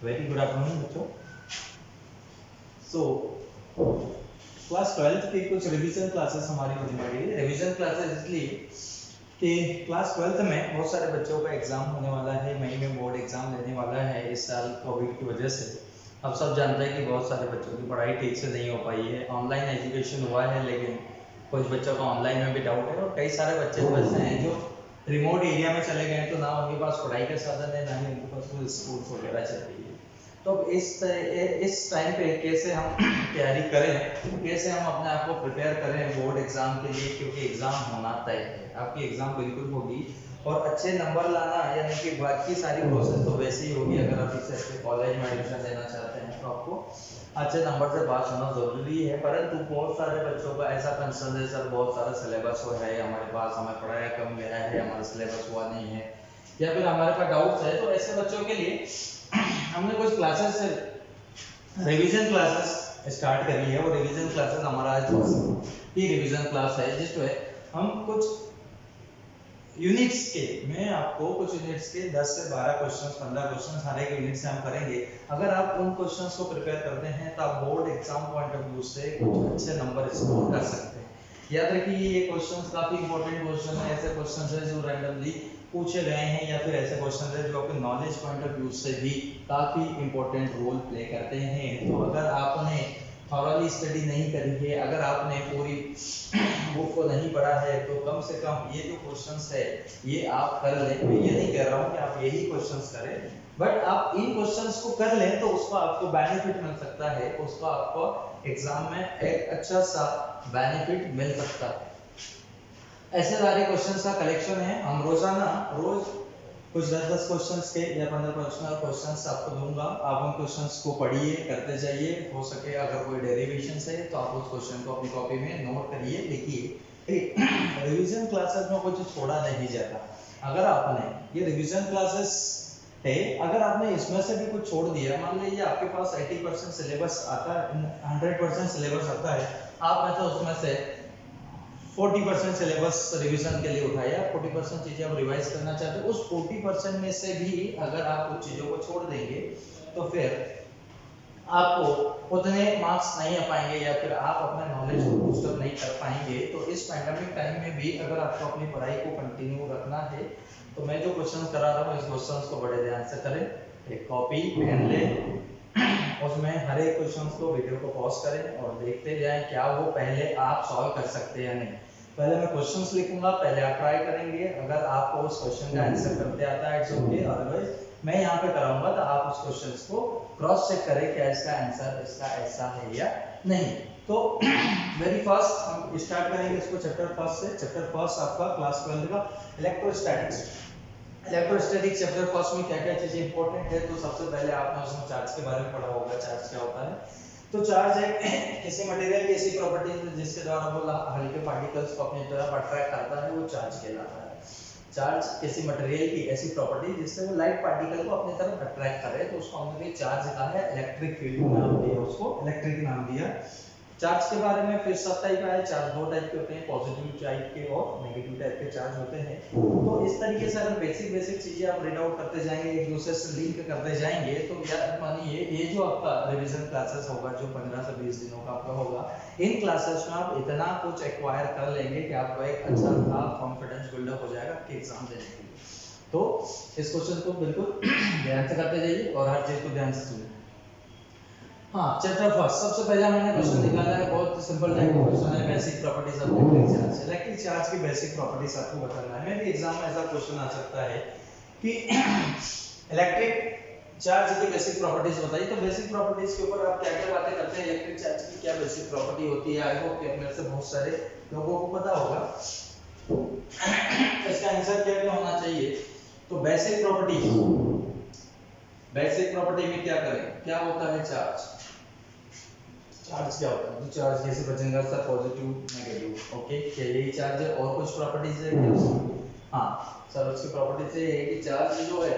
Very good afternoon बच्चों। So class 12th की कुछ रिवीजन क्लासेस हमारी होने वाली है। रिवीजन क्लासेस इसलिए कि क्लास 12th में बहुत सारे बच्चों का एग्जाम होने वाला है। मई में बोर्ड एग्जाम लेने वाला है इस साल कोविड की वजह से। अब सब जानते हैं कि बहुत सारे बच्चों की पढ़ाई ठीक से नहीं हो पाई है। ऑनलाइन एजुकेशन हुआ है, लेकिन कुछ बच्चों का ऑनलाइन में भी डाउट है और कई सारे बच्चे तो ऐसे हैं जो रिमोट एरिया में चले गए, तो ना उनके पास पढ़ाई के साधन है, ना ही उनके पास कोई स्कूल्स वगैरह चल रही है। तो इस टाइम पे कैसे हम तैयारी करें, कैसे हम अपने आप को प्रिपेयर करें बोर्ड एग्जाम के लिए, क्योंकि एग्जाम होना तय है, आपकी एग्जाम बिल्कुल होगी और अच्छे नंबर लाना यानी कि बाकी सारी प्रोसेस तो वैसे ही होगी। अगर आप इसे अच्छे कॉलेज में एडमिशन लेना चाहते हैं तो आपको अच्छे नंबर से पास होना जरूरी है। परंतु बहुत सारे बच्चों का ऐसा कंसर्न है, सर बहुत सारा सिलेबस है हमारे पास, हमें पढ़ाया कम गया है, हमारा सिलेबस हुआ नहीं है, या फिर हमारे पास डाउट्स है। तो ऐसे बच्चों के लिए हमने कुछ क्लासेस रिवीजन क्लासेस स्टार्ट करी है। और रिवीजन क्लासेस हमारा आज ही रिवीजन क्लास है, जिसमें हम कुछ यूनिट्स के, मैं आपको कुछ यूनिट्स के 10 से 12 क्वेश्चंस 15 क्वेश्चंस हर एक यूनिट से हम करेंगे। अगर आप उन क्वेश्चंस को प्रिपेयर करते हैं तो आप board exam point of view से कुछ अच्छे नंबर स्कोर कर सकते हैं। याद रखिए ये क्वेश्चंस काफी इंपॉर्टेंट क्वेश्चन है। ऐसे क्वेश्चंस है जो रैंडमली पूछे गए हैं, या फिर ऐसे क्वेश्चन है जो आपके नॉलेज पॉइंट ऑफ व्यू से भी काफी इंपॉर्टेंट रोल प्ले करते हैं। तो अगर आपने थॉरली स्टडी नहीं करी है, अगर आपने पूरी बुक को नहीं पढ़ा है, तो कम से कम ये जो क्वेश्चंस है ये आप कर लें। मैं ये नहीं कह रहा हूँ कि आप यही क्वेश्चंस करें, बट आप इन क्वेश्चंस को कर लें तो उसका आपको बेनिफिट मिल सकता है, उसका आपको एग्जाम में एक अच्छा सा बेनिफिट मिल सकता है। ऐसे सारे क्वेश्चंस का कलेक्शन है। हम रोज कुछ 10-10 क्वेश्चंस के या 15 क्वेश्चंस आपको दूंगा। आप उन क्वेश्चंस को पढ़िए, करते जाइए। हो सके अगर कोई डेरिवेशंस है तो आप उस क्वेश्चन को अपनी कॉपी में नोट करिए, लिखिए। रिवीजन क्लासेस में कुछ छोड़ा नहीं जाता। अगर आपने ये रिवीजन क्लासेस है, अगर आपने इसमें से भी कुछ छोड़ दिया, मान लीजिए आपके पास 80% सिलेबस आता है, 100% सिलेबस आता है, आपने तो उसमें से 40% सिलेबस रिवीजन के लिए उठाया, 40% चीजें आप रिवाइज करना चाहते हो, उस 40% में से भी अगर आप कुछ चीजों को छोड़ देंगे तो फिर आपको उतने मार्क्स नहीं आ पाएंगे, या फिर आप अपने नॉलेज को बूस्टअप नहीं कर पाएंगे। तो इस पैंडेमिक टाइम में भी अगर आपको अपनी पढ़ाई को कंटिन्यू रखना है, तो मैं जो क्वेश्चन करा रहा हूँ इस क्वेश्चन को बड़े ध्यान से करें। एक कॉपी पेन ले, उसमें हर एक क्वेश्चन को वीडियो को पॉज करें और देखते जाएं क्या वो पहले आप सॉल्व कर सकते हैं या नहीं। पहले मैं क्वेश्चंस लिखूंगा, पहले आप ट्राई करेंगे। अगर आपको उस क्वेश्चन का आंसर करते आता है इट्स ओके, अदरवाइज मैं यहाँ पे कराऊंगा तो आप उस क्वेश्चंस को क्रॉस चेक करें क्या इसका आंसर इसका ऐसा है या नहीं। तो वेरी फर्स्ट हम स्टार्ट करेंगे इसको चैप्टर फर्स्ट से। चैप्टर फर्स्ट आपका क्लास 12 का इलेक्ट्रोस्टैटिक्स। इलेक्ट्रोस्टैटिक चैप्टर फर्स्ट में क्या क्या चीजें इंपॉर्टेंट है, तो सबसे पहले आपने उसमें चार्ज के बारे में पढ़ा होगा। चार्ज क्या होता है? तो चार्ज एक किसी मटेरियल की ऐसी प्रॉपर्टी है जिसके द्वारा वो हल्के पार्टिकल्स को अपनी तरफ अट्रैक्ट करता है, वो चार्ज कहलाता है। चार्ज किसी मटेरियल की ऐसी प्रॉपर्टी जिससे वो लाइट पार्टिकल को अपनी तरफ अट्रैक्ट करे, तो उसको हमने चार्ज कहा है। इलेक्ट्रिक फील्ड नाम दिया, उसको इलेक्ट्रिक नाम दिया। चार्ज के बारे में फिर सब टाइप का है। चार्ज दो टाइप के होते हैं, पॉजिटिव टाइप के और नेगेटिव टाइप के चार्ज होते हैं। तो इस तरीके से अगर बेसिक चीजें आप रीड आउट करते जाएंगे, एक दूसरे से लिंक करते जाएंगे, तो याद मानिए ये जो आपका रिवीजन क्लासेस होगा जो 15 से 20 दिनों का आपका होगा, इन क्लासेस में आप इतना कुछ एक्वायर कर लेंगे कि आपको एक अच्छा सा कॉन्फिडेंस बिल्डअप हो जाएगा कि एग्जाम देने के लिए। तो इस क्वेश्चन को बिल्कुल ध्यान से करते जाइए और हर चीज को ध्यान से सुनिए। हाँ, चैप्टर फर्स्ट सबसे पहला मैंने क्वेश्चन निकाला है, बहुत सिंपल टाइप का क्वेश्चन है। Basic properties of electric charge. Electric charge की बेसिक प्रॉपर्टीज आपको बताना है। मे भी एग्जाम में ऐसा क्वेश्चन आ सकता है कि इलेक्ट्रिक चार्ज की बेसिक प्रॉपर्टीज बताइए। तो बेसिक प्रॉपर्टीज के ऊपर आप क्या-क्या बातें करते हैं, इलेक्ट्रिक चार्ज की क्या बेसिक प्रॉपर्टी होती है, आई होप कि आप में से बहुत सारे लोगों को पता होगा। इसका आंसर क्या-क्या होना चाहिए? तो बेसिक प्रॉपर्टी में क्या करें, क्या होता है चार्ज? चार्ज क्या होता है? तो चार्ज कैसे बचेगा सर? Positive negative. ओके, क्या यही चार्ज है? और कुछ प्रॉपर्टीज है क्या उसकी? हाँ सर, उसकी प्रॉपर्टी से है कि चार्ज जो है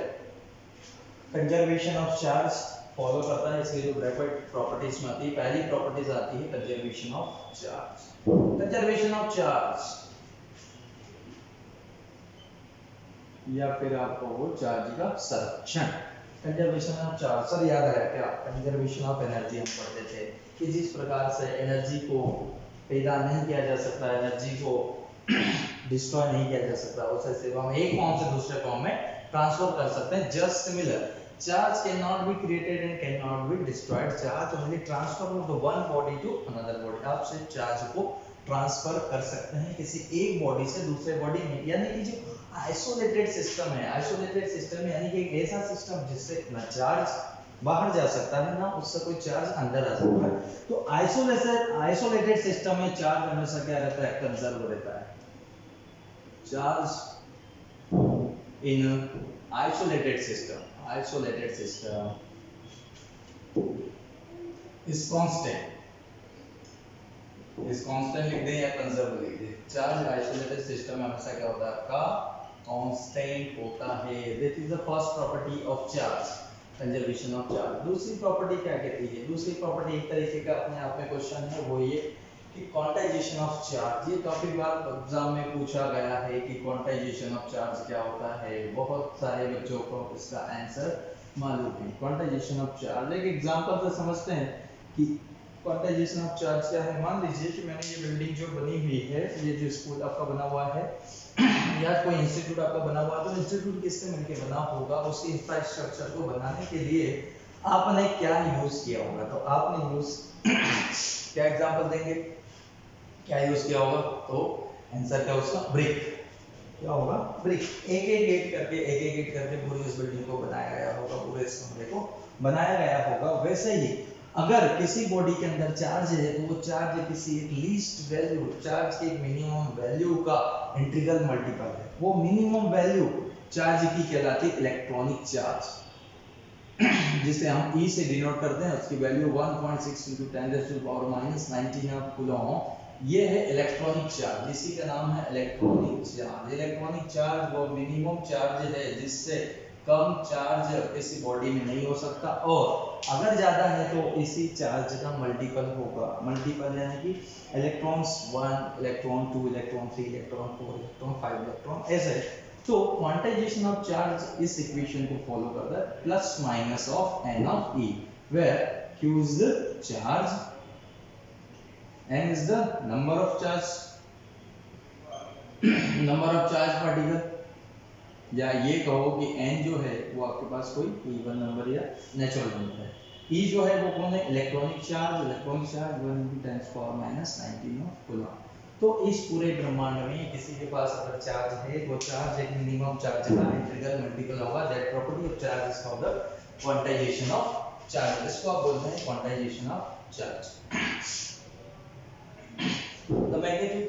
कंजर्वेशन ऑफ चार्ज फॉलो करता है। इसकी जो ब्रैकेट प्रॉपर्टीज में आती है, पहली प्रॉपर्टीज आती है conservation of charge. Conservation of charge या फिर आपको वो चार्ज का संरक्षण। कंजर्वेशन ऑफ चार्ज, सर याद है क्या कंजर्वेशन ऑफ एनर्जी हम पढ़ते थे कि जिस प्रकार से एनर्जी को पैदा नहीं किया जा सकता, एनर्जी को डिस्ट्रॉय नहीं किया जा सकता, उसे सिर्फ हम एक फॉर्म से दूसरे फॉर्म में ट्रांसफर कर सकते हैं। Just similar charge can not be created and can not be destroyed, charge only transfer of the one body to another body. आप सिर्फ चार्ज को ट्रांसफर कर सकते हैं किसी एक बॉडी से दूसरे बॉडी में, यानी कि जो आइसोलेटेड सिस्टम है, आइसोलेटेड सिस्टम यानी कि एक ऐसा सिस्टम जिससे ना चार्ज बाहर जा सकता है ना उससे कोई चार्ज अंदर आ सकता है। तो आइसोलेटेड सिस्टम में चार्ज हमेशा क्या रहता है, कंजर्व रहता है। Charge in isolated system is constant, लिख दें या कंजर्व लिख दें। चार्ज आइसोलेटेड सिस्टम में हमेशा क्या होता है, आपका कांस्टेंट होता है। This is the first property of charge, conservation of charge. दूसरी प्रॉपर्टी क्या कहती है, दूसरी प्रॉपर्टी एक तरीके का अपने आप में क्वेश्चन है, वो ये कि क्वांटाइजेशन ऑफ चार्ज। ये काफी बार एग्जाम में पूछा गया है कि क्वांटाइजेशन ऑफ चार्ज क्या होता है, बहुत सारे बच्चों को इसका आंसर मालूम है। क्वांटाइजेशन ऑफ चार्ज एक एग्जांपल से समझते हैं कि क्वांटाइजेशन ऑफ चार्ज क्या है। मान लीजिए कि मैंने ये बिल्डिंग जो बनी हुई है, ये जो स्कूल आपका बना हुआ है या कोई इंस्टीट्यूट आपका बना हुआ है, तो इंस्टीट्यूट किससे मिलकर बना होगा, उसकी इंफ्रास्ट्रक्चर को बनाने के लिए आपने क्या यूज किया होगा। तो आपने यूज क्या एग्जांपल देंगे, क्या यूज किया होगा, तो आंसर क्या उसका, ब्रिक। क्या होगा, ब्रिक। एक एक करके पूरी इस बिल्डिंग को बनाया गया होगा, पूरे इस कमरे को बनाया गया होगा। वैसे ही अगर किसी बॉडी के अंदर चार्ज है तो वो चार्ज किसी एक लीस्ट वैल्यू, चार्ज के एक मिनिमम वैल्यू का इंटीग्रल मल्टीपल है। वो मिनिमम वैल्यू चार्ज की कहलाती है इलेक्ट्रॉनिक चार्ज, जिसे हम E से डिनोट करते हैं। उसकी वैल्यू 1.6 × 10⁻⁻19 कूलम। ये है इलेक्ट्रॉनिक चार्ज, इसी का नाम है इलेक्ट्रॉनिक चार्ज। इलेक्ट्रॉनिक चार्ज वो मिनिमम चार्ज है जिससे कम चार्ज किसी बॉडी में नहीं हो सकता, और अगर ज्यादा है तो इसी चार्ज का मल्टीपल होगा। मल्टीपल यानी कि electrons 1, electron 2, electron 3, electron 4, electron 5 electron ऐसे। तो क्वांटाइजेशन ऑफ चार्ज इस इक्वेशन को फॉलो करता है, plus minus of n of E, where Q is the charge, n is the number of charge particle, या ये कहो कि n जो है वो आपके पास कोई इवन नंबर या नेचुरल नंबर है। E जो है वो कौन है, इलेक्ट्रॉनिक चार्ज 1 × 10⁻19 कूलम। तो इस पूरे ब्रह्मांड में किसी के पास अगर चार्ज है, वो चार्ज एक मिनिमम चार्ज का इंटीग्रल मल्टीपल होगा। That property of charge is called the quantization of charge. इसको आप बोलते हैं quantization of charge. The magnitude,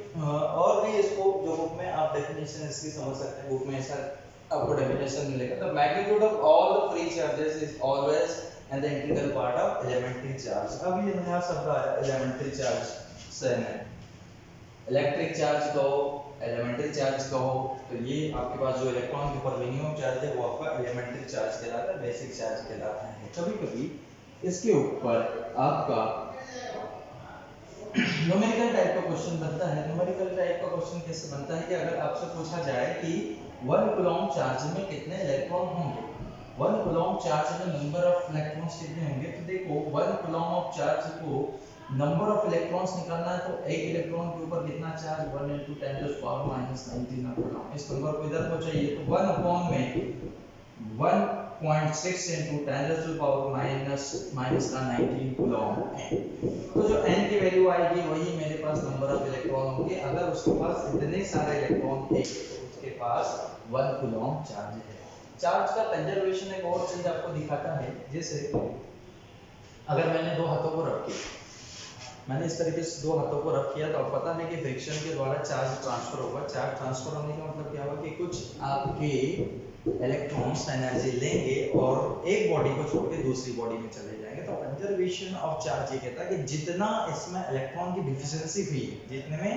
और भी इसको जो बुक में आप डेफिनेशन इसकी समझ सकते हैं, बुक में ऐसा आपको डेफिनेशन मिलेगा। The magnitude of all the free charges is always and the integral part of elementary charge. अब ये नया शब्द आया एलिमेंट्री चार्ज से है, इलेक्ट्रिक चार्ज कहो, एलिमेंट्री चार्ज कहो, तो ये आपके पास जो इलेक्ट्रॉन के ऊपर मिनिमम चार्ज है वो आपका एलिमेंट्री चार्ज कहलाता है, बेसिक चार्ज कहलाता है। कभी-कभी इसके ऊपर आपका न्यूमेरिकल टाइप का क्वेश्चन बनता है। न्यूमेरिकल टाइप का क्वेश्चन कैसे बनता है कि अगर आपसे पूछा जाए कि 1 कूलम चार्ज में कितने इलेक्ट्रॉन होंगे, 1 कूलम चार्ज में नंबर ऑफ इलेक्ट्रॉन्स कितने होंगे, तो देखो 1 कूलम ऑफ चार्ज को नंबर ऑफ इलेक्ट्रॉन्स निकालना है, तो एक इलेक्ट्रॉन के ऊपर कितना चार्ज, 1 × 10⁻⁻19 कूलम। इस नंबर को इधर को चाहिए, तो 1 अपॉन में 1.6 × 10⁻⁻19 कूलम है। तो जो n की वैल्यू आएगी वही मेरे पास नंबर ऑफ इलेक्ट्रॉन होंगे। अगर उसके पास इतने सारे इलेक्ट्रॉन है तो उसके पास 1 कूलम चार्ज है। चार्ज का कंजर्वेशन एक और चीज आपको दिखाता है, जैसे अगर मैंने दो हाथों को रख किया, मैंने इस तरीके से दो हाथों को रख किया, तो अब पता है कि फ्रिक्शन के द्वारा चार्ज ट्रांसफर होगा। चार्ज ट्रांसफर होने का मतलब क्या होगा कि कुछ आपके इलेक्ट्रॉन्स एनर्जी लेंगे और एक बॉडी को छोड़ के दूसरी बॉडी में चले जाएंगे। तो कंजर्वेशन ऑफ चार्ज ये कहता है कि जितना इसमें इलेक्ट्रॉन की डिफिशिएंसी हुई है, जितने में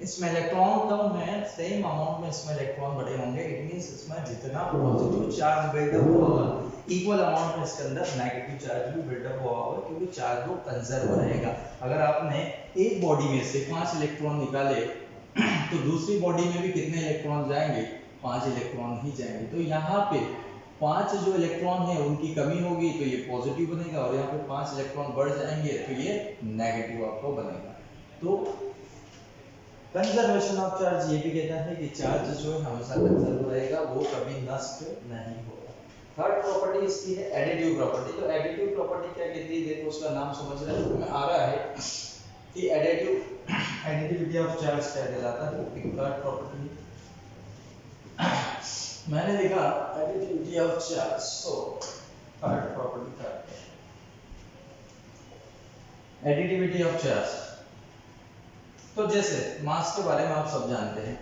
इसमें इलेक्ट्रॉन कम है, सेम अमाउंट में इसमें इलेक्ट्रॉन बढ़े होंगे। इट मींस इसमें जितना पॉजिटिव चार्ज बिल्डअप होगा, इक्वल अमाउंट में इसके अंदर नेगेटिव चार्ज भी बिल्डअप हुआ होगा, क्योंकि चार्ज वो कंजर्व रहेगा। अगर आपने एक बॉडी में से 5 इलेक्ट्रॉन निकाले तो दूसरी बॉडी में भी कितने इलेक्ट्रॉन जाएंगे, 5 इलेक्ट्रॉन ही जाएंगे। तो यहाँ पे 5 जो इलेक्ट्रॉन है उनकी कमी होगी तो ये पॉजिटिव बनेगा, और यहाँ पे 5 इलेक्ट्रॉन बढ़ जाएंगे तो ये नेगेटिव आपको बनेगा। तो कंजर्वेशन ऑफ चार्ज ये भी कहता है कि चार्ज जो है हमेशा कंजर्व रहेगा, वो कभी नष्ट नहीं होगा। थर्ड प्रॉपर्टी इसकी है एडिटिव प्रॉपर्टी। तो एडिटिव प्रॉपर्टी क्या कहती है, देखो उसका नाम समझ रहे हो, आ रहा है कि एडिटिविटी ऑफ चार्ज क्या कहलाता है। थर्ड प्रॉपर्टी मैंने लिखा additivity of charge. So third property क्या है, एडिटिविटी ऑफ चार्ज। तो जैसे मास के बारे में आप सब जानते हैं,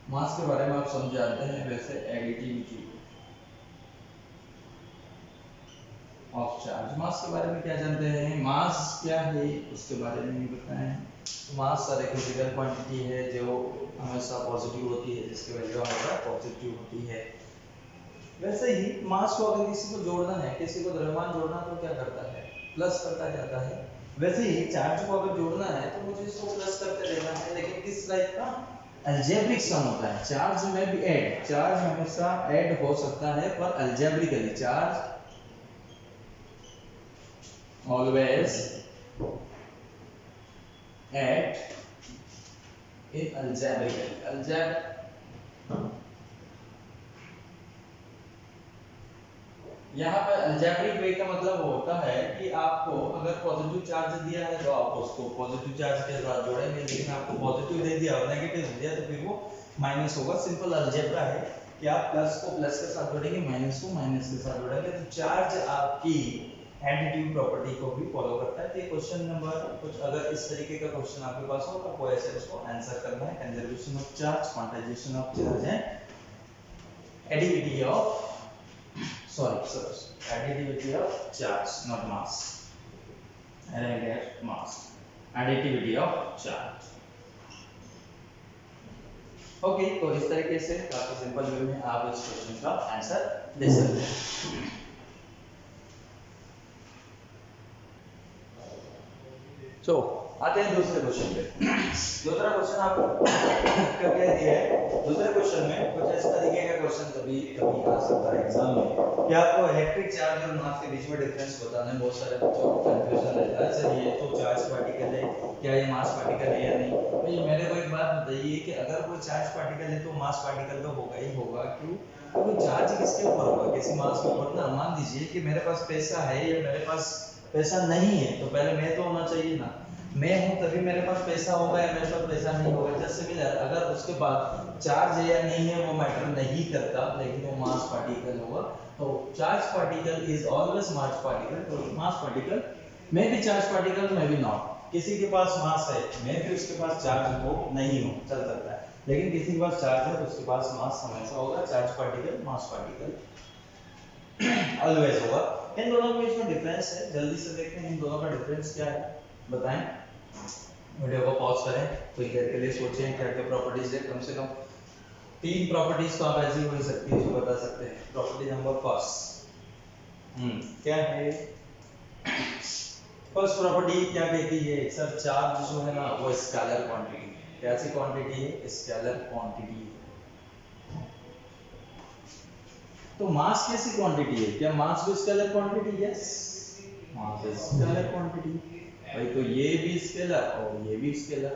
मास के बारे में आप सब जानते हैं, वैसे एडिटिविटी ऑफ चार्ज, मास के बारे में क्या जानते हैं, मास क्या है उसके बारे में नहीं बताएं। मास एक फिजिकल क्वांटिटी है जो हमेशा पॉजिटिव होती है, जिसकी वैल्यू हमेशा पॉजिटिव होती है। वैसे ही मास को अगर किसी को जोड़ना है, किसी को द्रव्यमान जोड़ना, तो क्या करता है, प्लस करता जाता है। वैसे ही चार्ज को अगर जोड़ना है तो मुझे इसको प्लस करते रहना है, लेकिन किस टाइप का, अलजेब्रिक सम होता है। चार्ज में भी ऐड, चार्ज हमेशा ऐड हो सकता है पर algebraically, charge always add in algebraic यहाँ पर अलजेब्रिक वे का मतलब होता है कि आपको अगर पॉजिटिव चार्ज दिया है तो आप उसको पॉजिटिव चार्ज के साथ जोड़ेंगे, लेकिन आपको पॉजिटिव दे दिया और नेगेटिव दे दिया तो फिर वो माइनस होगा। सिंपल अलजेब्रा है कि आप प्लस को प्लस के साथ जोड़ेंगे, माइनस को माइनस के साथ जोड़ेंगे। तो चार्ज आपकी एडिटिव प्रॉपर्टी को भी फॉलो करता है। तो क्वेश्चन नंबर कुछ अगर इस तरीके का क्वेश्चन आपके पास हो तो आपको ऐसे उसको आंसर करना है। Conservation of charge, quantization of charge है, additivity of additivity of charge, not mass. And I get mass. Additivity of charge. Okay, तो इस तरीके से काफी सिंपल वे में आप इस क्वेश्चन का आंसर दे सकते हैं। तो आते हैं दूसरे क्वेश्चन पे। दूसरा क्वेश्चन आपको क्या दिया है, दूसरे क्वेश्चन में कुछ इस तरीके का क्वेश्चन कभी कभी आ सकता है एग्जाम में कि आपको इलेक्ट्रिक चार्ज और मास के बीच में डिफरेंस बताना है। बहुत सारे बच्चों को कंफ्यूजन रहता है, सर ये तो चार्ज पार्टिकल है, क्या ये मास पार्टिकल है या नहीं। भाई मेरे को एक बात बताइए कि अगर कोई चार्ज पार्टिकल है तो मास पार्टिकल तो होगा ही होगा। क्यों? क्योंकि चार्ज किसके ऊपर होगा, किसी मास के ऊपर ना। मान लीजिए कि मेरे पास पैसा है या मेरे पास पैसा नहीं है, तो पहले मैं तो होना चाहिए ना, मैं हूं तभी मेरे पास पैसा होगा या मेरे पास पैसा नहीं होगा। जैसे भी अगर उसके बाद चार्ज है या नहीं है वो मैटर नहीं करता, लेकिन वो मास पार्टिकल होगा। तो charge particle is always mass particle. तो मास पार्टिकल, मैं भी चार्ज पार्टिकल, मैं भी नॉट। किसी के पास मास है, मैं भी उसके पास चार्ज हो नहीं हो, चल सकता है, लेकिन किसी के पास चार्ज है तो उसके पास मास हमेशा होगा। चार्ज पार्टिकल, मास पार्टिकल ऑलवेज होगा। इन दोनों के बीच में डिफरेंस है, जल्दी से देखते हैं इन दोनों का डिफरेंस क्या है, बताएं। वीडियो को पॉज करें, कुछ देर के लिए सोचें क्या क्या प्रॉपर्टीज है। कम से कम 3 प्रॉपर्टीज तो आप ऐसी हो ही सकती है जो बता सकते हैं। प्रॉपर्टी नंबर फर्स्ट क्या है, फर्स्ट प्रॉपर्टी क्या कहती है, सर चार्ज जो है ना वो स्केलर क्वांटिटी है। कैसी क्वांटिटी है, स्केलर क्वांटिटी है। तो मास कैसी क्वांटिटी है, क्या मास भी स्केलर क्वांटिटी है? Yes, mass is scalar quantity. भाई तो ये भी स्केलर और ये भी स्केलर,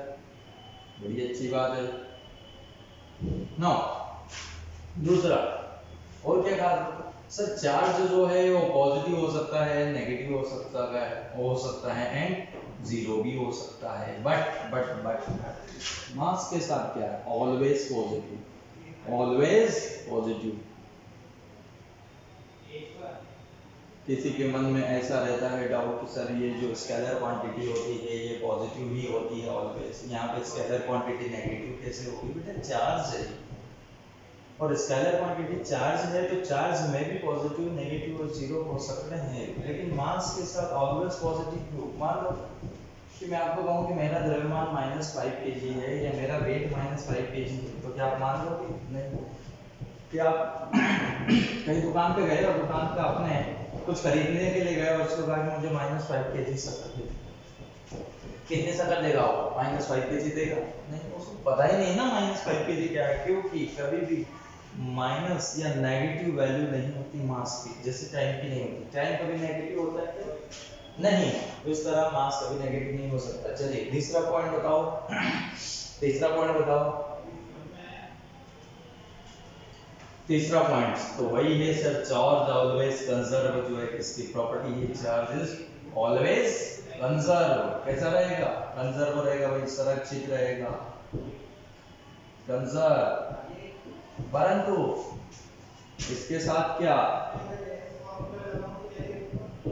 बड़ी अच्छी बात है ना। दूसरा और क्या कहा, सर चार्ज जो है वो पॉजिटिव हो सकता है, नेगेटिव हो सकता है एंड जीरो भी हो सकता है। बट मास के साथ क्या है, ऑलवेज पॉजिटिव, ऑलवेज पॉजिटिव। किसी के मन में ऐसा रहता है डाउट कि सर ये जो स्केलर क्वांटिटी होती है ये पॉजिटिव ही होती है ऑलवेज, यहाँ पे स्केलर क्वांटिटी नेगेटिव कैसे होगी? बेटा चार्ज है और स्केलर क्वांटिटी चार्ज है, तो चार्ज में भी पॉजिटिव, नेगेटिव और जीरो हो सकते हैं, लेकिन मास के साथ ऑलवेज पॉजिटिव क्यों? मान लो कि मैं आपको कहूँ कि मेरा द्रव्यमान -5 kg है या मेरा वेट -5 kg है, तो क्या आप मान लोगे? नहीं। कि आप कहीं दुकान पे गए और दुकान पे आपने कुछ खरीदने के लिए गए और उसको कहा कि मुझे -5 kg शक्कर दे, कितने शक्कर देगा वो? -5 kg देगा? नहीं, उसको पता ही नहीं ना -5 kg क्या है। क्योंकि कभी भी माइनस या नेगेटिव वैल्यू नहीं होती मास की, जैसे टाइम की नहीं होती। टाइम कभी नेगेटिव होता है क्या? नहीं, तो इस तरह मास कभी नेगेटिव नहीं हो सकता। चलिए तीसरा पॉइंट बताओ। तीसरा पॉइंट बताओ। तीसरा पॉइंट तो वही है सर, चार्ज ऑलवेज कंजर्व, जो है इसकी प्रॉपर्टी है, चार्ज इज ऑलवेज कंजर्व। कैसा रहेगा? कंजर्व रहेगा भाई, संरक्षित रहेगा, कंजर्व। परंतु इसके साथ क्या?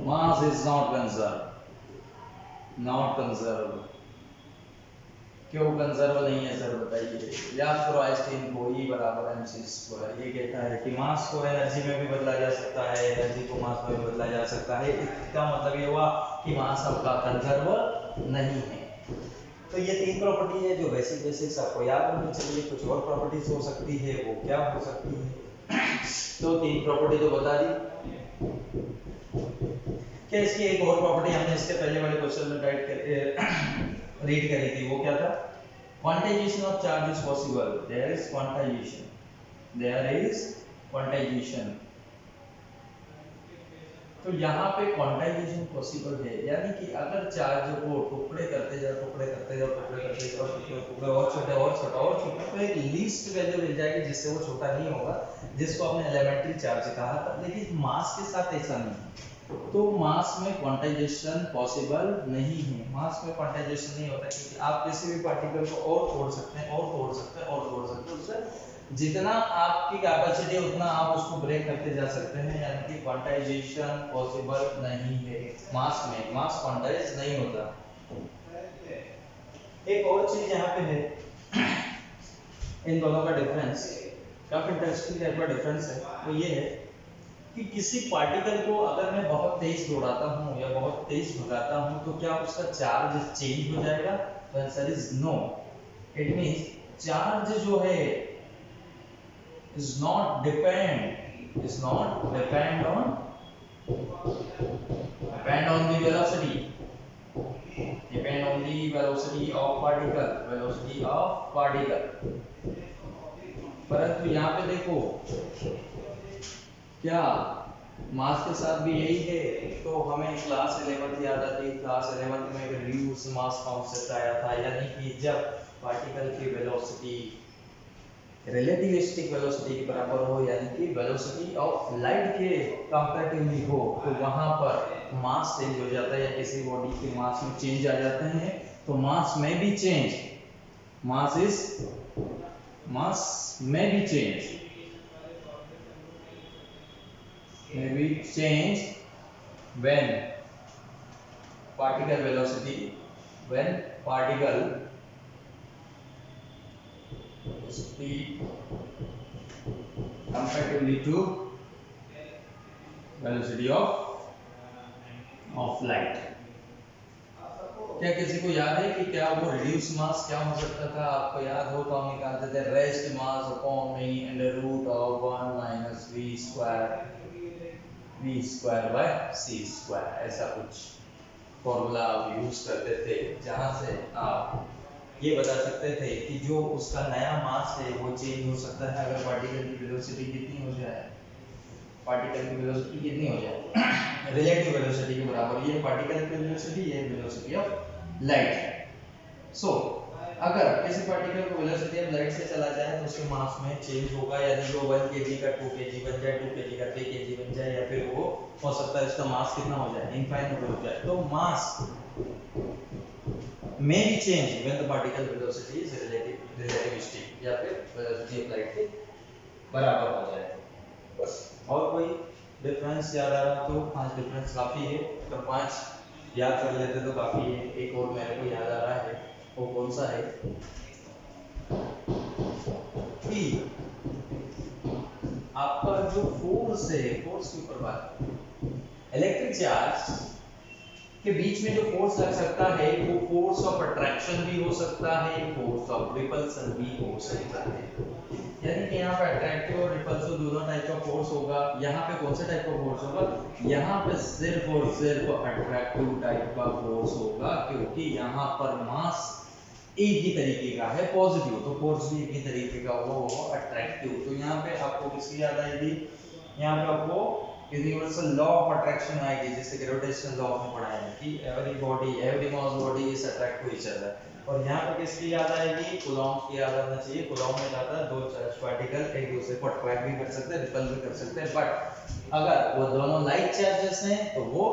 Mass is not conserve, not conserve. क्यों कंजर्व नहीं है सर बताइए? याद करो आइंस्टीन को, E बराबर mc स्क्वायर। ये कहता है कि मास को एनर्जी में भी बदला जा सकता है, एनर्जी को मास में भी बदला जा सकता है। इसका मतलब ये हुआ कि मास आपका कंजर्व नहीं है। तो ये तीन प्रॉपर्टी है जो बेसिक बेसिक्स आपको याद होनी चाहिए। कुछ और प्रॉपर्टीज हो सकती है, वो क्या हो सकती है? तो तीन प्रॉपर्टी तो बता दी। क्या इसकी एक और प्रॉपर्टी हमने इसके पहले वाले क्वेश्चन में रीड करी थी, वो क्या था? Quantization of charge is possible, there is quantization, there is quantization. तो यहाँ पे क्वांटाइजेशन पॉसिबल है, यानी कि अगर चार्ज को टुकड़े करते जाओ, टुकड़े करते जाओ, टुकड़े करते जाओ, टुकड़े और छोटे और छोटा और छोटा, तो एक लीस्ट वैल्यू मिल जाएगी जिससे वो छोटा नहीं होगा, जिसको आपने एलिमेंट्री चार्ज कहा था। लेकिन मास के साथ ऐसा नहीं है। तो मास में क्वांटाइजेशन पॉसिबल नहीं है। मास में क्वांटाइजेशन नहीं होता, क्योंकि आप किसी भी पार्टिकल को और तोड़ सकते हैं, और तोड़ सकते हैं, और तोड़ सकते हैं, उससे जितना आपकी कैपेसिटी उतना आप उसको ब्रेक करते जा सकते हैं, यानी कि क्वांटाइजेशन पॉसिबल नहीं है मास में। मास क्वांटाइज नहीं होता। एक और चीज यहाँ पे है, इन दोनों का डिफरेंस काफी इंटरेस्टिंग टाइप का डिफरेंस है। वो ये है कि किसी पार्टिकल को अगर मैं बहुत तेज दौड़ाता हूँ या बहुत तेज भगाता हूँ, तो क्या उसका चार्ज चेंज हो जाएगा? तो answer is no. It means charge जो है is not depend on the velocity, depend on the velocity of particle। परंतु यहाँ पे देखो क्या मास के साथ भी यही है। तो हमें क्लास 11th याद आती है। क्लास 11th में रिड्यूस मास कॉन्सेप्ट आया था, यानी कि जब पार्टिकल की वेलोसिटी रिलेटिविस्टिक वेलोसिटी के बराबर हो, यानी कि वेलोसिटी ऑफ लाइट के कंपैरेटिवली हो, तो वहां पर मास चेंज हो जाता है, या किसी बॉडी के मास में चेंज आ जाते हैं। तो मास में भी चेंज, मास में भी change, when particle velocity, when particle speed comparatively to velocity of light। क्या किसी को याद है कि क्या वो रिड्यूस मास क्या हो सकता था? आपको याद हो तो हम निकालते थे रेस्ट मास अपॉन में under root of 1 minus v square by c square, ऐसा कुछ फॉर्मूला आप यूज करते थे, जहां से आप ये बता सकते थे कि जो उसका नया मास है वो चेंज हो सकता है अगर पार्टिकल की वेलोसिटी कितनी हो जाए, पार्टिकल की वेलोसिटी कितनी हो जाए, रिलेटिव वेलोसिटी के बराबर। ये पार्टिकल की वेलोसिटी, ये वेलोसिटी ऑफ लाइट। सो अगर किसी पार्टिकल को वेलोसिटी ऑफ लाइट से चला जाए तो उसके मास में चेंज होगा, यानी जो 1 kg का 2 kg बन जाए, 2 kg का 3 kg बन जाए, या फिर वो हो सकता है इसका मास कितना हो जाए, इनफाइनाइट हो जाए। तो मास में भी change when the particle velocity is relativistic, या फिर वेलोसिटी ऑफ लाइट के बराबर हो जाए। बस और कोई डिफरेंस याद आ रहा तो? 5 डिफरेंस काफी है, तो 5 याद कर लेते तो काफी है। एक और मेरे को याद आ रहा है, वो कौन सा है कि आपका जो फोर्स है, फोर्स के ऊपर बात, इलेक्ट्रिक चार्ज के बीच में जो फोर्स लग सकता है वो फोर्स ऑफ अट्रैक्शन भी हो सकता है, फोर्स ऑफ रिपल्सन भी हो सकता है। यानी कि यहाँ पे अट्रैक्टिव और रिपल्सिव दोनों टाइप का फोर्स होगा। यहाँ पे कौन सा टाइप का फोर्स होगा? यहाँ पे सिर्फ और सिर्फ अट्रैक्टिव टाइप का फोर्स होगा, क्योंकि यहाँ पर मास एक ही तरीके का है पॉजिटिव, तो फोर्स भी एक ही तरीके का होगा, वो अट्रैक्टिव। तो यहाँ पे आपको किसकी याद आएगी, यहाँ पे आपको यूनिवर्सल लॉ ऑफ अट्रैक्शन आएगी, जैसे ग्रेविटेशनल लॉ में पढ़ा है कि every mass body is attract to each other. और यहाँ पे किसकी याद आएगी, कूलॉम्ब की याद आना चाहिए। कूलॉम्ब में जाता है दो चार्ज पार्टिकल एक दूसरे को अट्रैक्ट भी कर सकते हैं, रिपल भी कर सकते हैं, बट अगर वो दोनों लाइक चार्जेस हैं तो वो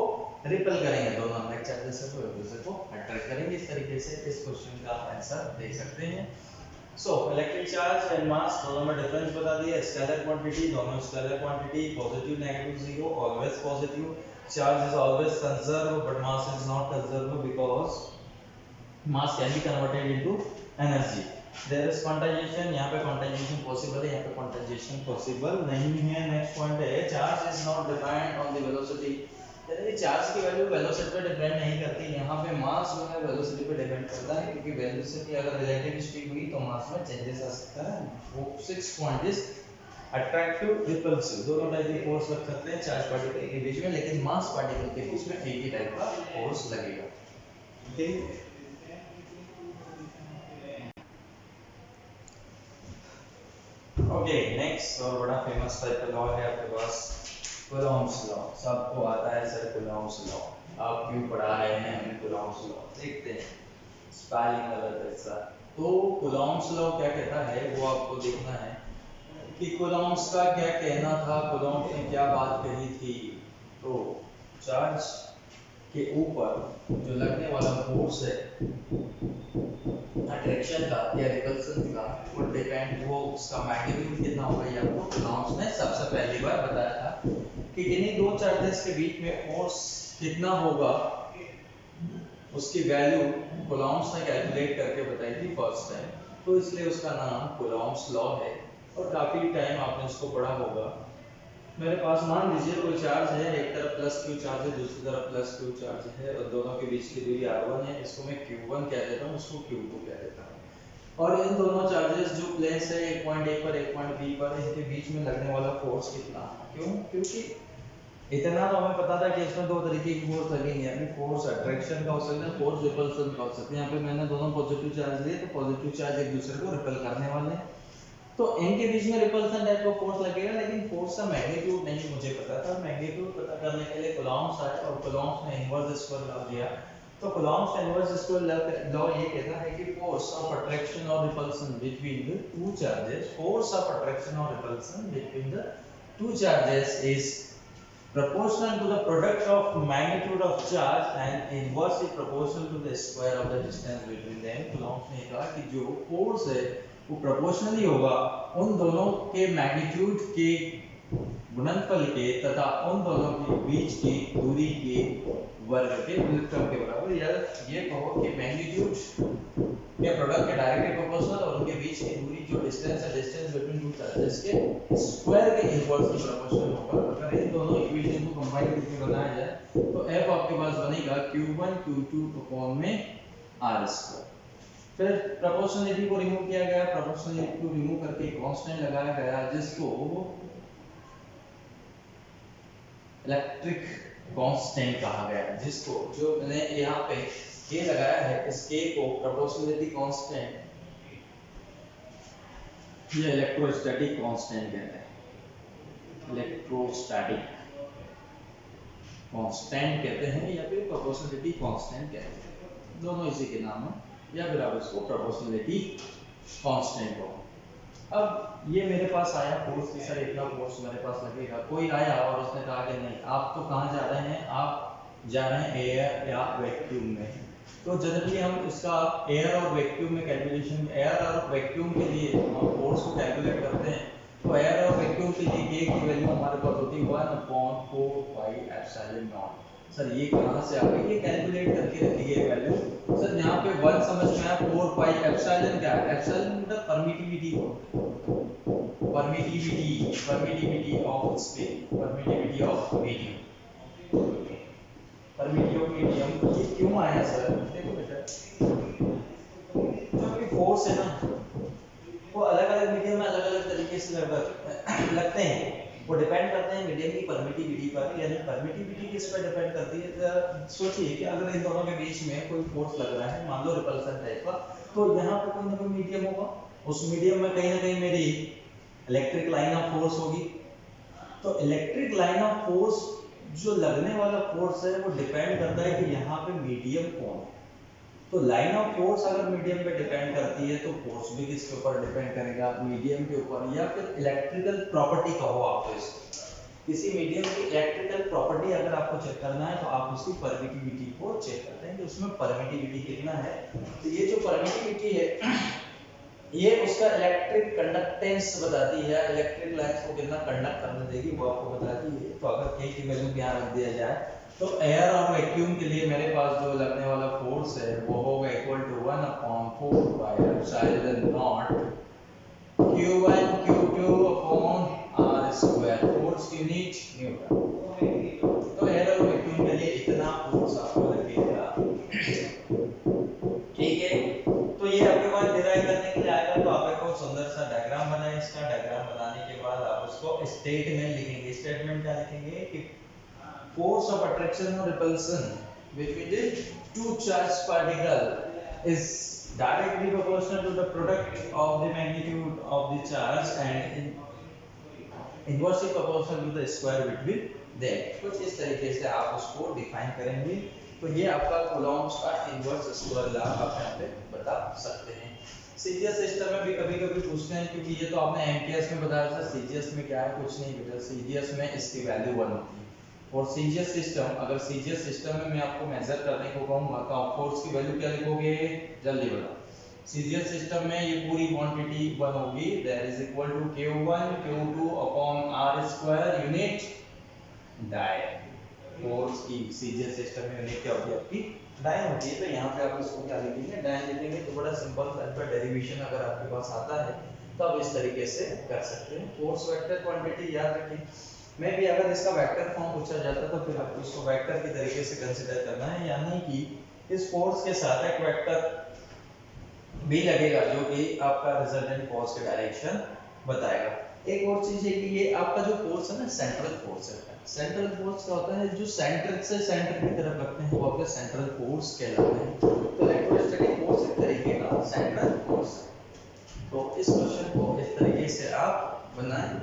रिपल करेंगे, दोनों लाइक चार्जेस को एक दूसरे को अट्रैक्ट करेंगे। इस तरीके से इस क्वेश्चन का आंसर दे सकते हैं। So electric charge and mass दोनों में डिफरेंस बता दिया। स्केलर क्वांटिटी, दोनों scalar quantity, positive negative zero, always positive. Charge is always conserve but mass is not conserve because mass can be converted into energy. There is quantization, यहाँ पे quantization possible है, यहाँ पे quantization possible नहीं है। Next point है charge is not depend on the velocity, यानी कि चार्ज की वैल्यू वेलोसिटी पे डिपेंड नहीं करती। यहाँ पे मास जो है वेलोसिटी पे डिपेंड करता है, क्योंकि वेलोसिटी अगर रिलेटिविस्टिक हुई तो मास में चेंजेस आ सकता है। वो 6 पॉइंट इज अट्रैक्टिव रिपल्सिव, दोनों टाइप के फोर्स लग सकते हैं चार्ज पार्टिकल के बीच में, लेकिन मास पार्टिकल के बीच में एक ही टाइप का फोर्स लगेगा। ठीक है, ओके नेक्स्ट और बड़ा फेमस टाइप का लॉ है आपके पास, कूलॉम्स लॉ। सबको आता है सर कूलॉम्स लॉ, आप क्यों पढ़ा रहे हैं हमें कूलॉम्स लॉ, देखते हैं स्पेलिंग गलत है इसका। तो कूलॉम्स लॉ क्या कहता है वो आपको देखना है कि कूलॉम्स का क्या कहना था, कूलॉम्स ने क्या बात कही थी। तो चार्ज के ऊपर जो लगने वाला फोर्स है अट्रैक्शन का या रिपल्सन का, वो डिपेंड, वो उसका मैग्नीट्यूड कितना होगा ये आपको कूलॉम्स ने सबसे पहली बार बताया था कि किन्हीं दो चार्जेस के बीच में फोर्स कितना होगा, उसकी वैल्यू कूलॉम्स ने कैलकुलेट करके बताई थी फर्स्ट टाइम। तो इसलिए उसका नाम कूलॉम्स लॉ है और काफी टाइम आपने इसको पढ़ा होगा। मेरे पास मान लीजिए कोई चार्ज है, एक तरफ प्लस क्यू चार्ज है, दूसरी तरफ प्लस क्यू चार्ज है और दोनों के बीच की दूरी r1 है, इसको मैं q1 कह देता हूँ, इसको q2 कह देता हूँ। और इन दोनों चार्जेस जो प्लेस है एक पॉइंट A पर एक पॉइंट B पर, इनके बीच में लगने वाला फोर्स कितना, क्यों, क्योंकि इतना तो हमें पता था कि इसमें दो तरीके की फोर्स लगेंगे, यानी फोर्स अट्रैक्शन का हो सकता है, फोर्स रिपल्सन का हो सकता है। यहाँ पे मैंने दोनों पॉजिटिव चार्ज लिए तो पॉजिटिव चार्ज एक दूसरे को रिपल करने वाले हैं, तो इनके बीच में रिपल्सन टाइप का फोर्स लगेगा, लेकिन फोर्स का मैग्नीट्यूड नहीं मुझे पता था। मैग्नीट्यूड पता करने के लिए कूलॉम्स आया और कूलॉम्स ने इनवर्स स्क्वायर लॉ दिया। तो कूलॉम्स का इनवर्स स्क्वायर लॉ ये कहता है कि फोर्स ऑफ अट्रैक्शन और repulsion between the two charges, force of attraction और repulsion between the two charges is proportional to the product of magnitude of charge and inversely proportional to the square of the distance between them। Coulomb's ने कहा कि जो force है वो proportionally होगा उन दोनों के मैग्नीट्यूड के गुणनफल के तथा उन दोनों के बीच की दूरी के वर्ग के गुणनफल के बराबर, या ये कहो कि मैग्नीट्यूड के प्रोडक्ट के डायरेक्टली प्रोपोर्शनल और उनके बीच की दूरी जो डिस्टेंस है, डिस्टेंस बिटवीन टू चार्जेस के स्क्वायर के इनवर्सली प्रोपोर्शनल होगा। अगर इन दोनों इक्वेशन को कंबाइन करके बनाया जाए तो f आपके पास बनेगा q1 q2 अपॉन में r²। फिर प्रोपोर्शनलिटी को रिमूव किया गया, प्रोपोर्शनलिटी को रिमूव करके कांस्टेंट लगाया गया जिसको इलेक्ट्रिक कांस्टेंट कहा गया, जिसको जो मैंने यहाँ पे k लगाया है, इस k को प्रोपोर्शनलिटी कांस्टेंट या इलेक्ट्रोस्टैटिक कांस्टेंट कहते हैं, इलेक्ट्रोस्टैटिक कांस्टेंट कहते हैं या फिर प्रोपोर्शनलिटी कांस्टेंट कहते हैं, दोनों इसी के नाम है, या फिर आप इसको प्रोपोर्शनलिटी कांस्टेंट हो। अब ये मेरे पास आया फोर्स की, सर इतना फोर्स मेरे पास लगेगा, कोई आया और उसने कहा कि नहीं आप तो कहाँ जा रहे हैं, आप जा रहे हैं एयर या वैक्यूम में। तो जनरली हम इसका एयर और वैक्यूम में कैलकुलेशन, एयर और वैक्यूम के लिए हम फोर्स को कैलकुलेट करते हैं। तो एयर और वैक्यूम के लिए k की वैल्यू हमारे पास होती है 1/4πε0। सर ये कहाँ से आ गई, ये कैलकुलेट करके रखी गई वैल्यू। सर यहाँ पे 1 समझ में आया, 4π एप्सिलॉन क्या है, एप्सिलॉन मतलब परमिटिविटी को, permittivity of space, permittivity of medium, permittivity of medium. ये क्यों आया सर, देखो बेटा जो भी फोर्स है ना वो अलग अलग मीडियम में अलग अलग तरीके से लगते हैं। वो डिपेंड करते हैं मीडियम की परमिटिविटी पर। यानी परमिटिविटी किस पर डिपेंड करती है, सोचिए कि अगर इन दोनों के बीच में कोई फोर्स लग रहा है, मान लो रिपल्सन टाइप का, तो यहाँ पे कोई ना कोई मीडियम होगा, उस मीडियम में कहीं ना कहीं मेरी इलेक्ट्रिक लाइन ऑफ फोर्स होगी। तो इलेक्ट्रिक लाइन ऑफ फोर्स, जो लगने वाला फोर्स है, वो डिपेंड करता है कि यहाँ पे मीडियम कौन है। तो लाइन ऑफ फोर्स अगर मीडियम पे डिपेंड करती है, तो फोर्स भी किसके ऊपर डिपेंड करेगा, मीडियम के ऊपर। या फिर इलेक्ट्रिकल प्रॉपर्टी कहो आप, तो इसको किसी मीडियम की इलेक्ट्रिकल प्रॉपर्टी अगर आपको चेक करना है, तो आप उसकी परमिटिविटी को चेक करते हैं कि उसमें परमिटिविटी कितना है। तो ये जो परमिटिविटी है, ये उसका इलेक्ट्रिक कंडक्टेंस बताती है, इलेक्ट्रिक लाइन्स को कितना कंडक्ट करने देगी वो आपको बताती है। तो अगर K की वैल्यू यहाँ रख दिया जाए, तो एयर और वैक्यूम के लिए मेरे पास जो लगने वाला फोर्स है वो होगा equal to 1/4 pi epsilon nought Q1 Q2 upon R square, force unit newton. तो एयर और वैक्यूम के लिए इतना फोर्स आपको लगेगा, ठीक है। तो ये आपके पास डिराइव करने के लिए आएगा, तो आप एक सुंदर सा डायग्राम बनाएं। इसका डायग्राम बनाने के बाद आप उसको स्टेटमेंट लिखेंगे। स्टेटमेंट क्या लिखेंगे कि force of attraction or repulsion between the two charged particle is directly proportional to the product of the magnitude of the charge and inversely proportional to the square between them। कुछ इस तरीके से आप उसको define करेंगे। तो ये आपका कूलॉम्स का इनवर्स स्क्वायर लॉ आप यहाँ पे बता सकते हैं। सीजीएस सिस्टम में भी कभी-कभी पूछते हैं, क्योंकि ये तो आपने एमटीएस में बताया था, सीजीएस में क्या है, कुछ नहीं बेटा। सीजीएस में इसकी वैल्यू 1 होती है। और सीजीएस सिस्टम, अगर सीजीएस सिस्टम में मैं आपको मेजर करने को कहूंगा, तो आप फोर्स की वैल्यू क्या लिखोगे, जल्दी बताओ। सीजीएस सिस्टम में ये पूरी क्वांटिटी 1 होगी, that is equal to Q1 Q2 upon R square unit dyne. Force की सीजीएस सिस्टम में यूनिट क्या होती है आपकी, डायन होती है। तो यहाँ पे आप इसको क्या लिखेंगे, डायन लिखेंगे। तो बड़ा सिंपल सा इसका डेरिवेशन अगर आपके पास आता है, तो आप इस तरीके से कर सकते हैं। फोर्स वेक्टर क्वांटिटी याद रखें। मैं भी अगर इसका वेक्टर फॉर्म पूछा जाता, तो फिर आपको इसको वेक्टर की तरीके से कंसीडर करना है, यानी कि इस फोर्स के साथ एक वेक्टर भी लगेगा, जो कि आपका रिजल्टेंट फोर्स के डायरेक्शन बताएगा। एक और चीज है कि ये आपका जो फोर्स है ना, सेंट्रल फोर्स है। सेंट्रल फोर्स क्या होता है, जो सेंटर से सेंटर की तरफ रखते हैं, वो आपके सेंट्रल फोर्स कहलाते हैं। तो इलेक्ट्रोस्टैटिक फोर्स एक तरीके का सेंट्रल फोर्स है। तो इस क्वेश्चन को इस तरीके से आप बनाएं।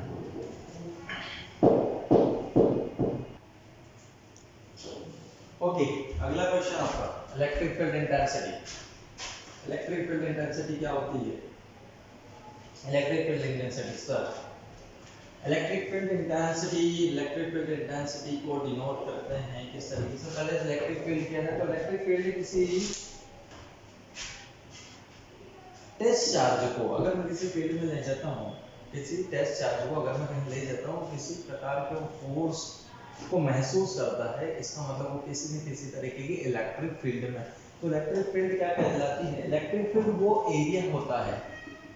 ओके, अगला क्वेश्चन आपका electric field intensity. Electric field intensity क्या होती है, electric field intensity sir, electric field intensity को डिनोट करते हैं किस तरीके से। पहले इलेक्ट्रिक फील्ड क्या है, तो इलेक्ट्रिक फील्ड किसी टेस्ट चार्ज को अगर मैं किसी फील्ड में ले जाता हूँ, किसी टेस्ट चार्ज को अगर मैं कहीं ले जाता हूँ, किसी प्रकार के फोर्स को महसूस करता है, इसका मतलब वो किसी न किसी तरीके की इलेक्ट्रिक फील्ड में। तो इलेक्ट्रिक फील्ड क्या कहलाती है, इलेक्ट्रिक फील्ड वो एरिया होता है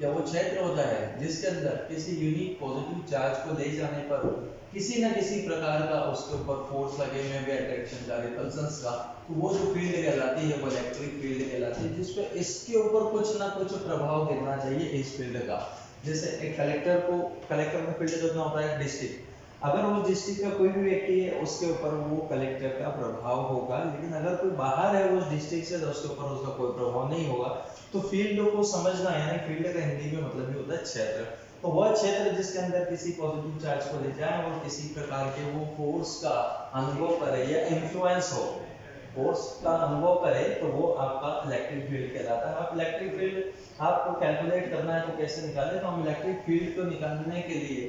या वो क्षेत्र होता है जिसके अंदर किसी यूनिक पॉजिटिव चार्ज को ले जाने पर किसी न किसी प्रकार का उसके ऊपर फोर्स लगे हुए भी, अट्रैक्शन का, रिपल्शन का, तो वो जो फील्ड कहलाती है वो इलेक्ट्रिक फील्ड कहलाती है, जिसपे इसके ऊपर कुछ ना कुछ प्रभाव गिरना चाहिए इस फील्ड का। जैसे एक कलेक्टर में फील्ड कितना होता है, डिस्ट्रिक्ट, अगर उस डिस्ट्रिक्ट का कोई भी व्यक्ति है उसके ऊपर वो कलेक्टर का प्रभाव होगा, लेकिन अगर कोई बाहर है उस डिस्ट्रिक्ट से तो उसके ऊपर उसका कोई प्रभाव नहीं होगा। तो फील्ड को समझना, यानी फील्ड का हिंदी में मतलब भी होता है क्षेत्र। तो वह क्षेत्र जिसके अंदर किसी पॉजिटिव चार्ज को ले जाए और किसी प्रकार के वो फोर्स का अनुभव करे या इन्फ्लुएंस हो, फोर्स का अनुभव करे, तो वो आपका इलेक्ट्रिक फील्ड कहलाता है। अब इलेक्ट्रिक फील्ड आपको कैलकुलेट करना है तो कैसे निकालें, तो हम इलेक्ट्रिक फील्ड को निकालने के लिए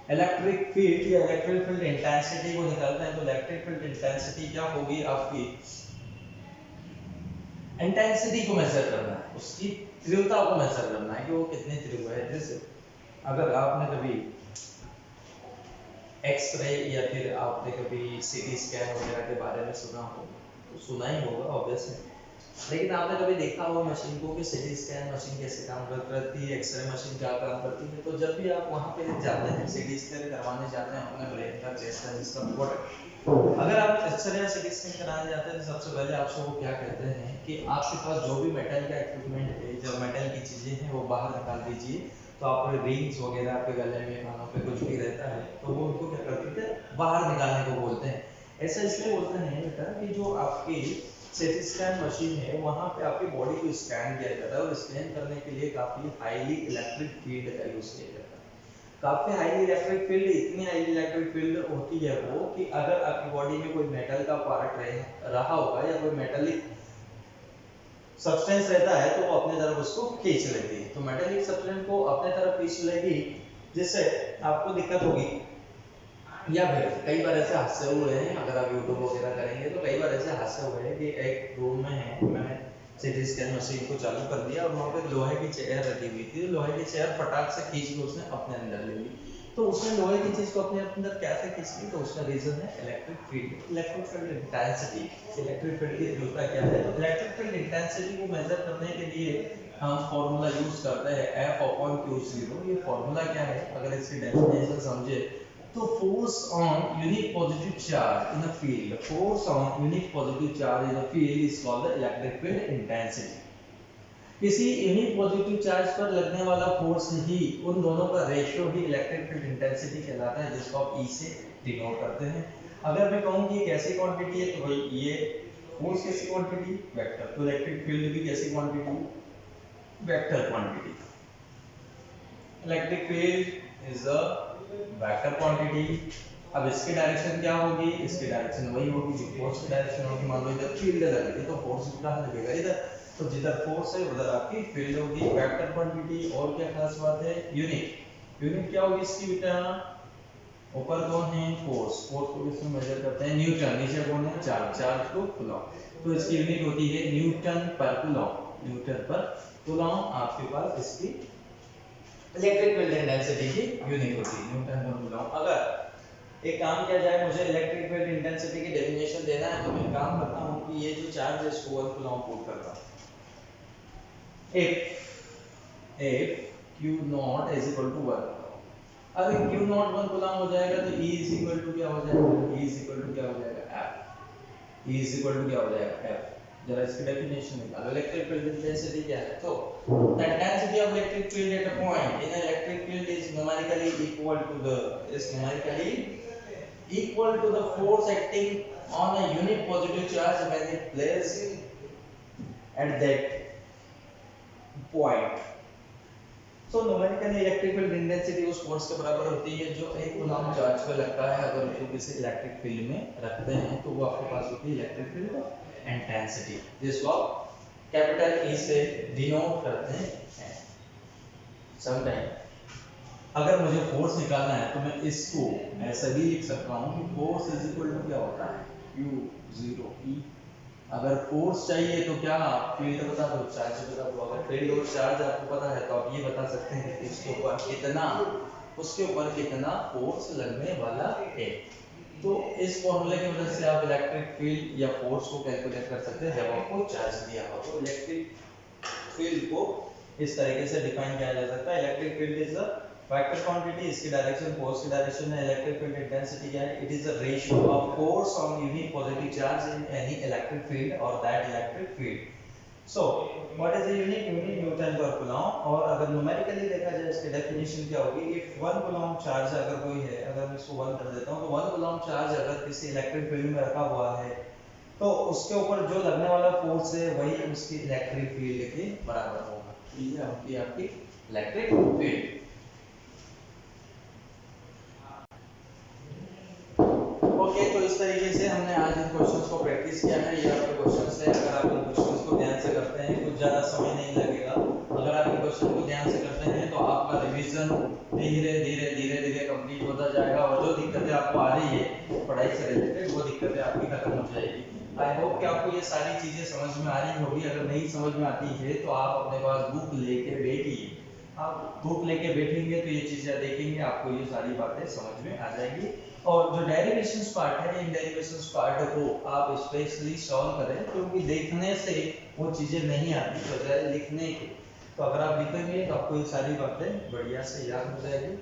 इलेक्ट्रिक फील्ड या इलेक्ट्रिक फील्ड इंटेंसिटी को निकालते हैं। तो इलेक्ट्रिक फील्ड इंटेंसिटी क्या होगी आपकी, इंटेंसिटी को मेजर करना है, उसकी तीव्रता को मेजर करना है कि वो कितनी तीव्र है। जैसे अगर आपने कभी एक्सरे या फिर आपने कभी सीटी स्कैन वगैरह के बारे में सुना हो, तो सुना ही होगा ऑब्वियसली, लेकिन आपने कभी देखा हो मशीन को कि सीटी स्कैन मशीन कैसे काम करती है, एक्सरे मशीन क्या काम करती है। तो जब भी आप वहाँ पे जाते हैं, सीटी स्कैन करवाने जाते हैं अपने ब्रेन का, चेस्ट का, जिसका रिपोर्ट, अगर आप एक्सरे या सीटी स्कैन कराने जाते हैं तो सबसे पहले आपसे वो क्या कहते हैं कि आपके पास जो भी मेटल का इक्विपमेंट है, जो मेटल की चीजें हैं वो बाहर निकाल दीजिए तो आप रिंग्स वगैरह आपके गले में कानों पे कुछ भी रहता है तो वो उनको क्या करते थे, बाहर निकालने को बोलते हैं। ऐसा इसलिए बोलते हैं बेटा कि जो आपकी सीटी स्कैन मशीन है वहाँ पे आपकी बॉडी को स्कैन किया जाता है और स्कैन करने के लिए काफ़ी हाईली इलेक्ट्रिक फील्ड का यूज़ किया जाता है। काफ़ी हाईली इलेक्ट्रिक फील्ड, इतनी हाईली इलेक्ट्रिक फील्ड होती है वो कि अगर आपकी बॉडी में कोई मेटल का पार्ट रहा होगा या कोई मेटलिक सब्सटेंस रहता है तो वो अपने तरफ उसको खींच लेती है। तो मेटेलिक सब्सटेंस को अपने तरफ खींच लेगी जिससे आपको दिक्कत होगी। या फिर कई बार ऐसे हादसे हुए हैं, अगर आप यूट्यूब वगैरह करेंगे तो कई बार ऐसे हादसे हुए हैं कि एक रूम में है, मैंने सीटी स्कैन मशीन को चालू कर दिया और वहाँ पे लोहे की चेयर रखी हुई थी, लोहे की चेयर फटाक से खींच के उसने अपने अंदर ले ली। तो उसने लोहे की चीज को अपने अंदर कैसे खींच ली, तो उसका रीजन है electric field. Electric field intensity, electric field की तीव्रता क्या है, तो इलेक्ट्रिक फील्ड इंटेंसिटी को मेजर करने के लिए हम फॉर्मूला यूज करते हैं F/Q0। ये फॉर्मूला क्या है, अगर इसकी डेफिनेशन समझे तो force on unit positive charge in a field, force on unit positive charge in a field is called the electric field intensity. किसी यूनिट पॉजिटिव चार्ज पर लगने वाला फोर्स ही, उन दोनों का रेशियो ही इलेक्ट्रिक फील्ड इंटेंसिटी कहलाता है, जिसको आप E से डिनोट करते हैं। अगर मैं कहूं कि कैसी क्वांटिटी है तो भाई ये फोर्स कैसी क्वांटिटी, वेक्टर, तो इलेक्ट्रिक फील्ड भी कैसी quantity, vector quantity. Electric field is a vector quantity. अब इसकी डायरेक्शन क्या होगी, इसकी डायरेक्शन वही होगी जो फोर्स की डायरेक्शन होगी। मान लो इधर फील्ड लग रही है तो फोर्स कहाँ लगेगा, इधर, तो जिधर फोर्स है उधर आपकी फील्ड होगी। Vector quantity. और क्या खास बात है, यूनिट, यूनिट क्या होगी इसकी बेटा, ऊपर कौन है फोर्स, फोर्स को किसमें मेजर करते हैं, न्यूटन, नीचे कौन है चार्ज, चार्ज को कूलॉम, तो इसकी यूनिट होती है Newton per Coulomb, Newton per Coulomb आपके पास इसकी इलेक्ट्रिक फील्ड इंटेंसिटी की यूनिट होती है, न्यूटन पर कूलॉम। अगर एक काम किया जाए, मुझे इलेक्ट्रिक फील्ड इंटेंसिटी की डेफिनेशन देना है तो मैं काम करता हूं कि ये जो चार्ज है इसको 1 कूलॉम पुट करता हूं। if q nought is equal to 1, अगर q नॉट 1 कूलॉम हो जाएगा तो E इज इक्वल टू क्या हो जाएगा, E इज इक्वल टू क्या हो जाएगा F, E is equal to क्या हो जाएगा F। जरा इसकी डेफिनेशन निकालो, इलेक्ट्रिक फील्ड इंटेंसिटी क्या है, तो the intensity of electric field at a point in an electric field is numerically equal to the force acting on a unit positive charge when it placed at that point. So numerically electric field intensity उस force के बराबर होती है जो एक Coulomb charge पे लगता है। अगर उसको किसी इलेक्ट्रिक फील्ड में रखते हैं तो वो आपके पास होती है इलेक्ट्रिक फील्ड इंटेंसिटी, जिसको आप कैपिटल E से डिनोट करते हैं। समटाइम अगर मुझे फोर्स निकालना है तो मैं इसको ऐसा भी लिख सकता हूँ कि फोर्स इज इक्वल टू क्या होता है, Q0E। अगर फोर्स चाहिए तो क्या आप फील्ड बता दो, चार्ज बता दो। अगर फील्ड और चार्ज आपको पता है तो आप ये बता सकते हैं कि इसके ऊपर कितना, उसके ऊपर कितना फोर्स लगने वाला है। तो इस फॉर्मूले की मदद से आप इलेक्ट्रिक फील्ड या फोर्स को कैलकुलेट कर सकते हैं जब आपको चार्ज दिया हो। तो इलेक्ट्रिक फील्ड को इस तरीके से डिफाइन किया जा सकता है, electric field is a vector quantity, इसकी डायरेक्शन फोर्स की डायरेक्शन है। इलेक्ट्रिक फील्ड इंटेंसिटी क्या है, it is the ratio of force on unit positive charge in any electric field और that electric field. So what is the unit, unit newton per coulomb. और अगर numerically देखा जाए इसकी definition क्या होगी, इफ 1 कूलॉम चार्ज अगर कोई है, अगर मैं इसको 1 कर देता हूं तो 1 कूलॉम चार्ज अगर किसी इलेक्ट्रिक फील्ड में रखा हुआ है तो उसके ऊपर जो लगने वाला फोर्स है वही उसकी इलेक्ट्रिक फील्ड के बराबर होगा। ये होती है आपकी इलेक्ट्रिक फील्ड। ओके, तो इस तरीके से हमने आज इन क्वेश्चंस को प्रैक्टिस किया है। ये आपके क्वेश्चंस है, अगर आप इन क्वेश्चंस को ध्यान से करते हैं कुछ ज़्यादा समय नहीं लगेगा। अगर आप इन क्वेश्चन को ध्यान से करते हैं तो आपका रिवीजन धीरे धीरे धीरे धीरे कंप्लीट होता जाएगा और जो दिक्कतें आपको आ रही है पढ़ाई से रिलेटेड वो दिक्कतें आपकी खत्म हो जाएगी। आई होप कि आपको ये सारी चीज़ें समझ में आ रही होगी। अगर नहीं समझ में आती है तो आप अपने पास बुक लेके बैठिए, आप बुक लेके बैठेंगे तो ये चीज़ें देखेंगे, आपको ये सारी बातें समझ में आ जाएगी। और जो डेरिवेशंस पार्ट है, इन डेरिवेशंस पार्ट को आप स्पेशली सॉल्व करें, क्योंकि देखने से वो चीज़ें नहीं आती बजाय लिखने के। तो अगर आप लिखेंगे तो आपको ये सारी बातें बढ़िया से याद हो जाएगी।